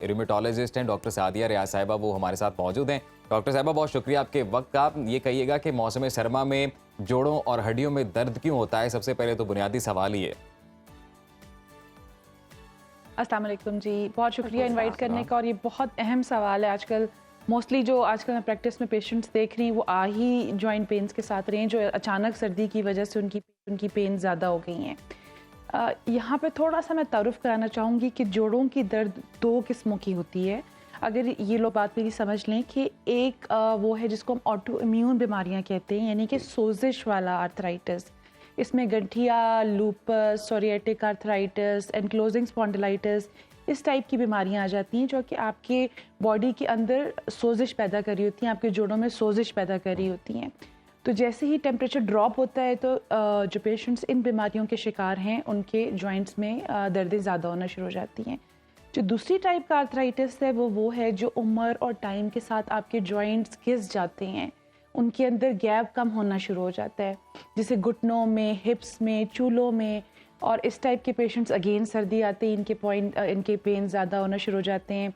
Rheumatologist हैं doctor Sadia रियाज साहिबा, वो हमारे साथ मौजूद हैं। डॉक्टर साहिबा, बहुत शुक्रिया आपके वक्त का। आप ये कहिएगा कि मौसम सरमा में जोड़ों और हड्डियों में दर्द क्यों होता है? सबसे पहले तो बुनियादी सवाल ही है। अस्सलाम वालेकुम जी, बहुत शुक्रिया इनवाइट करने का। और ये बहुत अहम सवाल है। आजकल मोस्टली जो आजकल मैं प्रैक्टिस में पेशेंट्स देख रही हैं वो आ ही जॉइंट पेन्स के साथ रहे हैं, जो अचानक सर्दी की वजह से उनकी पेन ज़्यादा हो गई हैं। यहाँ पे थोड़ा सा मैं तारुफ कराना चाहूँगी कि जोड़ों की दर्द दो किस्मों की होती है। अगर ये लोग बात मेरी समझ लें कि एक वो है जिसको हम ऑटो इम्यून बीमारियाँ कहते हैं, यानी कि सोजिश वाला आर्थराइटिस। इसमें गठिया, lupus, psoriatic arthritis, ankylosing spondylitis, इस टाइप की बीमारियां आ जाती हैं जो कि आपके बॉडी के अंदर सोजिश पैदा कर रही होती हैं, आपके जोड़ों में सोजिश पैदा कर रही होती हैं। तो जैसे ही टेम्परेचर ड्रॉप होता है तो जो पेशेंट्स इन बीमारियों के शिकार हैं उनके जॉइंट्स में दर्दें ज़्यादा होना शुरू हो जाती हैं। जो दूसरी टाइप का आर्थराइटिस है वो है जो उम्र और टाइम के साथ आपके जॉइंट्स घिस जाते हैं, उनके अंदर गैप कम होना शुरू हो जाता है, जैसे घुटनों में, हिप्स में, चूलों में। और इस टाइप के पेशेंट्स अगेन सर्दी आते ही इनके पेन ज़्यादा होना शुरू हो जाते हैं।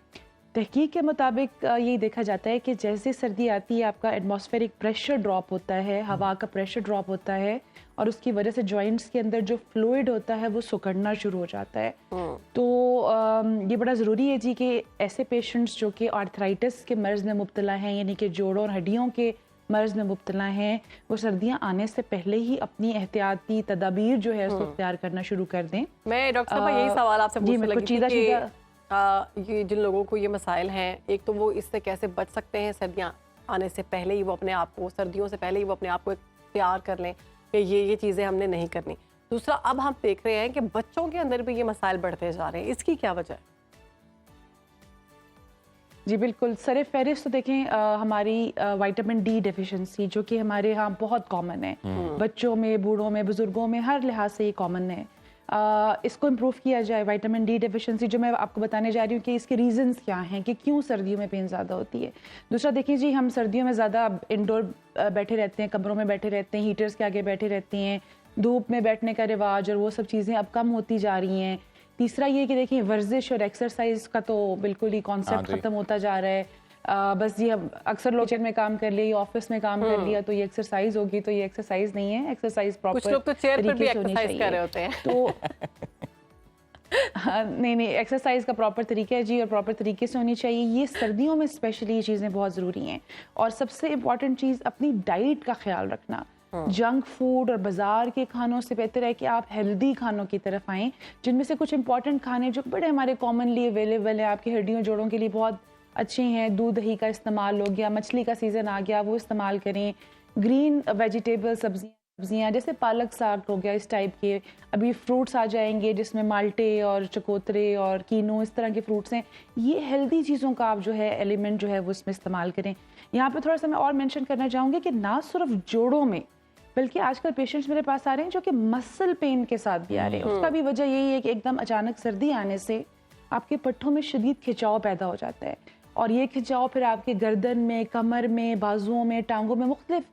तहकीक के मुताबिक यही देखा जाता है कि जैसे सर्दी आती है आपका एटमॉस्फेरिक प्रेशर ड्रॉप होता है, हवा का प्रेशर ड्रॉप होता है, और उसकी वजह से जॉइंट्स के अंदर जो फ्लूइड होता है वो सुकड़ना शुरू हो जाता है। तो ये बड़ा ज़रूरी है जी कि ऐसे पेशेंट्स जो कि आर्थराइटिस के मर्ज़ में मुब्तला हैं, यानी कि जोड़ों और हड्डियों के मर्ज़ में मुब्तला हैं, वो सर्दियाँ आने से पहले ही अपनी एहतियाती तदाबीर जो है उसको इख्तियार करना शुरू कर दें। मैं डॉक्टर साहब यही सवाल आपसे पूछने लगी थी कि ये जिन लोगों को ये मसाइल हैं, एक तो वो इससे कैसे बच सकते हैं सर्दियाँ आने से पहले ही, वो अपने आप को सर्दियों से पहले ही वो अपने आप को तैयार कर लें कि ये चीज़ें हमने नहीं करनी। दूसरा, अब हम देख रहे हैं कि बच्चों के अंदर भी ये मसाइल बढ़ते जा रहे हैं, इसकी क्या वजह है? जी बिल्कुल, सर फहरिस्त तो देखें हमारी विटामिन डी डेफिशिएंसी जो कि हमारे यहाँ बहुत कॉमन है, बच्चों में, बूढ़ों में, बुजुर्गों में, हर लिहाज से ये कॉमन है। इसको इम्प्रूव किया जाए, विटामिन डी डेफिशिएंसी, जो मैं आपको बताने जा रही हूँ कि इसके रीजंस क्या हैं कि क्यों सर्दियों में पेन ज़्यादा होती है। दूसरा देखिए जी, हम सर्दियों में ज़्यादा इंडोर बैठे रहते हैं, कमरों में बैठे रहते हैं, हीटर्स के आगे बैठे रहते हैं, धूप में बैठने का रिवाज और वो सब चीज़ें अब कम होती जा रही हैं। तीसरा ये कि देखिए वर्जिश और एक्सरसाइज का तो बिल्कुल ही कॉन्सेप्ट खत्म होता जा रहा है। बस जी हम अक्सर लोग में काम कर लिया, ऑफिस में काम कर लिया तो ये एक्सरसाइज होगी, तो ये एक्सरसाइज नहीं है। एक्सरसाइज प्रॉपर, कुछ लोग तो चेयर पर भी एक्सरसाइज कर रहे होते हैं तो हाँ, नहीं एक्सरसाइज का प्रॉपर तरीका है जी, और प्रॉपर तरीके से होनी चाहिए। ये सर्दियों में स्पेशली ये चीज़ें बहुत ज़रूरी हैं। और सबसे इम्पॉर्टेंट चीज़ अपनी डाइट का ख्याल रखना। जंक फूड और बाजार के खानों से बेहतर है कि आप हेल्दी खानों की तरफ आएँ, जिनमें से कुछ इंपॉर्टेंट खाने जो बड़े हमारे कॉमनली अवेलेबल हैं, आपकी हड्डियों जोड़ों के लिए बहुत अच्छे हैं। दूध दही का इस्तेमाल हो गया, मछली का सीज़न आ गया, वो इस्तेमाल करें। ग्रीन वेजिटेबल सब्जियाँ जैसे पालक साग हो गया, इस टाइप के। अभी फ्रूट्स आ जाएंगे जिसमें माल्टे और चकोतरे और कीनो, इस तरह के फ्रूट्स हैं। ये हेल्दी चीज़ों का आप जो है एलिमेंट जो है वो इसमें इस्तेमाल करें। यहाँ पे थोड़ा सा मैं और मेंशन करना चाहूँगी कि ना सिर्फ जोड़ों में, बल्कि आजकल पेशेंट्स मेरे पास आ रहे हैं जो कि मसल पेन के साथ भी आ रहे हैं। उसका भी वजह यही है कि एकदम अचानक सर्दी आने से आपके पट्टों में शदीद खिंचाव पैदा हो जाता है, और ये खिंचाव फिर आपके गर्दन में, कमर में, बाजुओं में, टांगों में, मुख्तलिफ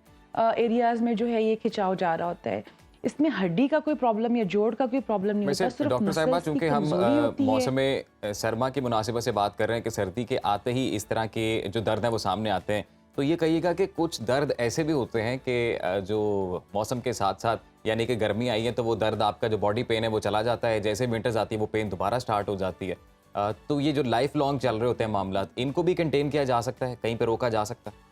एरियाज में जो है ये खिंचाव जा रहा होता है। इसमें हड्डी का कोई प्रॉब्लम या जोड़ का कोई प्रॉब्लम नहीं होता, सिर्फ डॉक्टर साहिबा, चूंकि हम मौसम है। सरमा की मुनासिबत से बात कर रहे हैं कि सर्दी के आते ही इस तरह के जो दर्द हैं वो सामने आते हैं, तो ये कहिएगा कि कुछ दर्द ऐसे भी होते हैं कि जो मौसम के साथ साथ, यानी कि गर्मी आई है तो वो दर्द आपका जो बॉडी पेन है वो चला जाता है, जैसे विंटर्स आती है वो पेन दोबारा स्टार्ट हो जाती है। तो ये जो लाइफ लॉन्ग चल रहे होते हैं मामला, इनको भी कंटेन किया जा सकता है, कहीं पे रोका जा सकता है?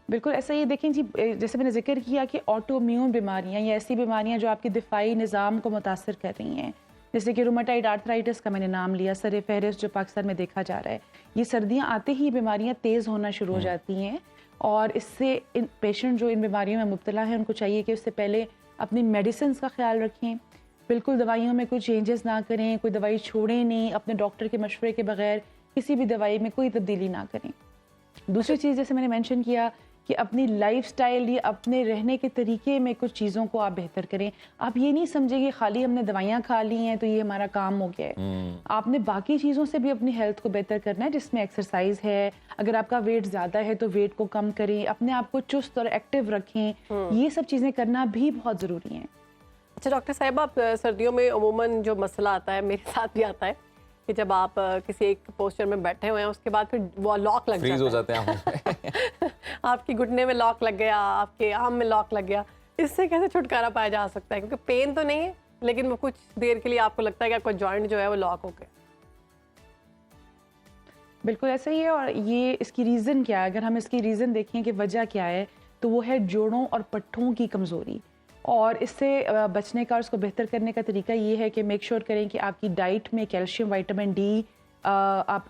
बिल्कुल ऐसा ही देखें जी, जैसे मैंने जिक्र किया कि ऑटोइम्यून बीमारियां या ऐसी बीमारियां जो आपके दिफाई निज़ाम को मुतासर कर रही हैं, जैसे कि रूमेटाइड आर्थराइटिस का मैंने नाम लिया, सर फहरिस्त जो पाकिस्तान में देखा जा रहा है। ये सर्दियां आते ही बीमारियां तेज़ होना शुरू हो जाती हैं, और इससे इन पेशेंट जो इन बीमारियों में मुब्तला है उनको चाहिए कि उससे पहले अपनी मेडिसिन का ख्याल रखें, बिल्कुल दवाइयों में कोई चेंजेस ना करें, कोई दवाई छोड़ें नहीं, अपने डॉक्टर के मशवरे के बगैर किसी भी दवाई में कोई तब्दीली ना करें। दूसरी चीज़ जैसे मैंने मेंशन किया कि अपनी लाइफस्टाइल या अपने रहने के तरीके में कुछ चीज़ों को आप बेहतर करें। आप ये नहीं समझें कि खाली हमने दवाइयाँ खा ली हैं तो ये हमारा काम हो गया है। आपने बाकी चीज़ों से भी अपनी हेल्थ को बेहतर करना है, जिसमें एक्सरसाइज है। अगर आपका वेट ज़्यादा है तो वेट को कम करें, अपने आप को चुस्त और एक्टिव रखें। ये सब चीज़ें करना भी बहुत ज़रूरी हैं। अच्छा डॉक्टर साहिबा, सर्दियों में अमूमन जो मसला आता है, मेरे साथ भी आता है कि जब आप किसी एक पोस्चर में बैठे हुए हैं उसके बाद फिर वो लॉक लग फ्रीज हो जाता जाते हैं हम। आपकी घुटने में लॉक लग गया, आपके आर्म में लॉक लग गया, इससे कैसे छुटकारा पाया जा सकता है? क्योंकि पेन तो नहीं है लेकिन वो कुछ देर के लिए आपको लगता है कि आपका जॉइंट जो है वो लॉक हो गया। बिल्कुल ऐसा ही है। और ये इसकी रीज़न क्या है, अगर हम इसकी रीज़न देखें कि वजह क्या है, तो वो है जोड़ों और पट्ठों की कमज़ोरी। और इससे बचने का और उसको बेहतर करने का तरीका ये है कि मेक श्योर करें कि आपकी डाइट में कैल्शियम, विटामिन डी आप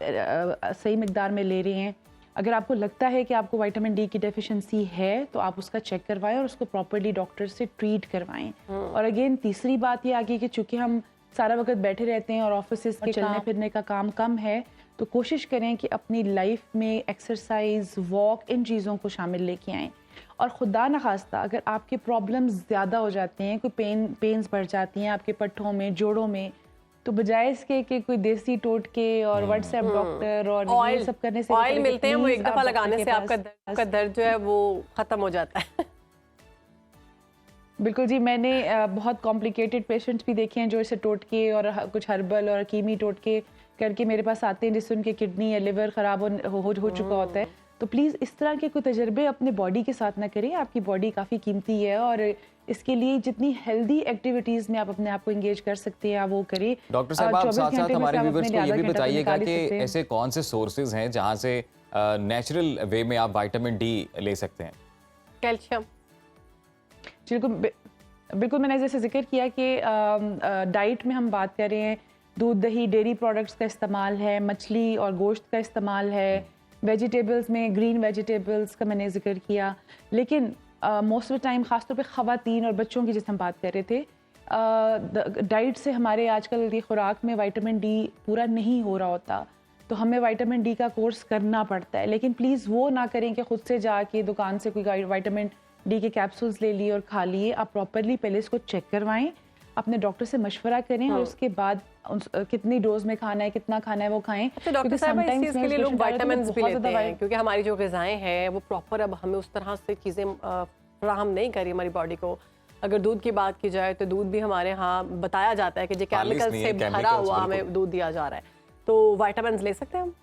सही मकदार में ले रहे हैं। अगर आपको लगता है कि आपको विटामिन डी की डेफिशिएंसी है तो आप उसका चेक करवाएं और उसको प्रॉपर्ली डॉक्टर से ट्रीट करवाएं। और अगेन तीसरी बात ये आ गई कि चूँकि हम सारा वक्त बैठे रहते हैं और ऑफिस के चलने फिरने का काम कम है, तो कोशिश करें कि अपनी लाइफ में एक्सरसाइज, वॉक, इन चीज़ों को शामिल लेके आएँ। और खुदा न खास्ता अगर आपके प्रॉब्लम्स ज़्यादा हो जाते हैं, कोई पेन्स बढ़ जाती हैं आपके पट्ठों में, जोड़ों में, तो बजाय इसके कि कोई देसी टोटके और व्हाट्सएप डॉक्टर और ये सब करने से ऑयल मिलते हैं, वो एक दफ़ा लगाने से आपका दर्द जो है वो ख़त्म हो जाता है। बिल्कुल जी, मैंने बहुत कॉम्प्लिकेटेड पेशेंट्स भी देखे हैं जो इसे टोटके और कुछ हर्बल और कीमी टोटके करके मेरे पास आते हैं, जिससे उनके किडनी या लिवर ख़राब हो चुका होता है। तो प्लीज़ इस तरह के कोई तजर्बे अपने बॉडी के साथ ना करें। आपकी बॉडी काफ़ी कीमती है और इसके लिए जितनी हेल्दी एक्टिविटीज़ में आप अपने आप को एंगेज कर सकते हैं आप वो करें। डॉक्टर साहब, आप साथ साथ हमारे व्यूअर्स को ये भी बताइएगा कि ऐसे कौन से सोर्सेज हैं जहां से नेचुरल वे में आप विटामिन डी ले सकते हैं? कैल्शियम, बिल्कुल मैंने जैसे जिक्र किया कि डाइट में हम बात कर रहे हैं, दूध, दही, डेयरी प्रोडक्ट्स का इस्तेमाल है, मछली और गोश्त का इस्तेमाल है, वेजिटेबल्स में ग्रीन वेजिटेबल्स का मैंने जिक्र किया। लेकिन मोस्ट ऑफ द टाइम ख़ासतौर पे ख़वातीन और बच्चों की जिस हम बात कर रहे थे, डाइट से हमारे आजकल की खुराक में विटामिन डी पूरा नहीं हो रहा होता, तो हमें विटामिन डी का कोर्स करना पड़ता है। लेकिन प्लीज़ वो ना करें कि ख़ुद से जाके दुकान से कोई विटामिन डी के कैप्सूल्स ले लिए और खा लिए। आप प्रॉपरली पहले इसको चेक करवाएं, अपने डॉक्टर से मशवरा करें और उसके बाद कितनी डोज में खाना है, कितना खाना है वो खाएं। तो डॉक्टर साहब, इस चीज़ के लिए लोग विटामिन्स भी लेते हैं क्योंकि हमारी जो ग़िज़ाएं हैं वो प्रॉपर अब हमें उस तरह से चीज़ें फराहम नहीं करी हमारी बॉडी को। अगर दूध की बात की जाए तो दूध भी हमारे यहाँ बताया जाता है कि जो केमिकल से भरा हुआ हमें दूध दिया जा रहा है, तो विटामिन्स ले सकते हैं हम?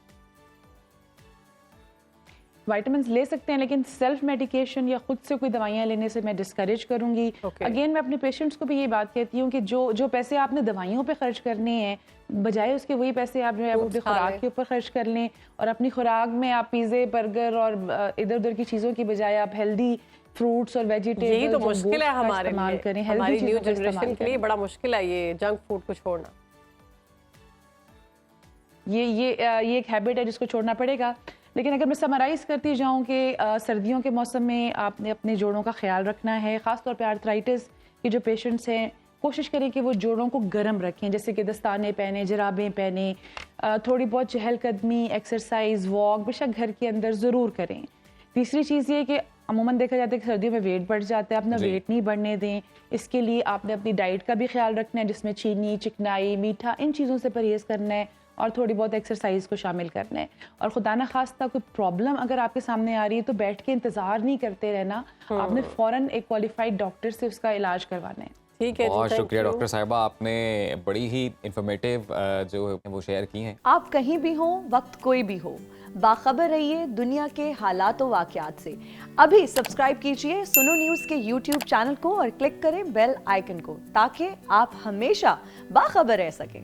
विटामिन्स ले सकते हैं, लेकिन सेल्फ मेडिकेशन या खुद से कोई दवाइयाँ लेने से मैं डिस्करेज करूँगी। अगेन मैं अपने पेशेंट्स को भी ये बात कहती हूँ कि जो पैसे आपने दवाइयों पे खर्च करने हैं, बजाय उसके वही पैसे आप जो है अपनी खुराक के ऊपर खर्च कर लें। और अपनी खुराक में आप पिज़्ज़े, बर्गर और इधर उधर की चीज़ों की बजाय आप हेल्दी फ्रूट्स और वेजिटेबल्स, यही तो मुश्किल है हमारे लिए, हमारी न्यू जनरेशन के लिए बड़ा मुश्किल है ये जंक फूड को छोड़ना। ये एक हैबिट है जिसको छोड़ना पड़ेगा। लेकिन अगर मैं समराइज़ करती जाऊँ कि सर्दियों के मौसम में आपने अपने जोड़ों का ख्याल रखना है, ख़ासतौर पे आर्थराइटिस के जो पेशेंट्स हैं, कोशिश करें कि वो जोड़ों को गर्म रखें, जैसे कि दस्ताने पहने, जराबें पहने, थोड़ी बहुत चहलकदमी, एक्सरसाइज, वॉक बेशक घर के अंदर ज़रूर करें। तीसरी चीज़ ये कि अमूमन देखा जाता है कि सर्दियों में वेट बढ़ जाता है, अपना वेट नहीं बढ़ने दें। इसके लिए आपने अपनी डाइट का भी ख्याल रखना है, जिसमें चीनी, चिकनाई, मीठा, इन चीज़ों से परहेज़ करना है और थोड़ी बहुत एक्सरसाइज को शामिल करना है। और खुदा न खास्ता कोई प्रॉब्लम अगर आपके सामने आ रही है तो बैठ के इंतज़ार नहीं करते रहना, आपने फ़ौरन एक क्वालिफाइड डॉक्टर से उसका इलाज करवाना है। ठीक है, बहुत शुक्रिया डॉक्टर साहिबा, आपने बड़ी ही इंफॉर्मेटिव जो है वो शेयर की हैं। आप कहीं भी हो, वक्त कोई भी हो, बाखबर रहिए दुनिया के हालात व वाक़यात से। अभी सब्सक्राइब कीजिए सुनो न्यूज़ के YouTube चैनल को और क्लिक करें बेल आइकन को, ताकि आप हमेशा बाखबर रह सकें।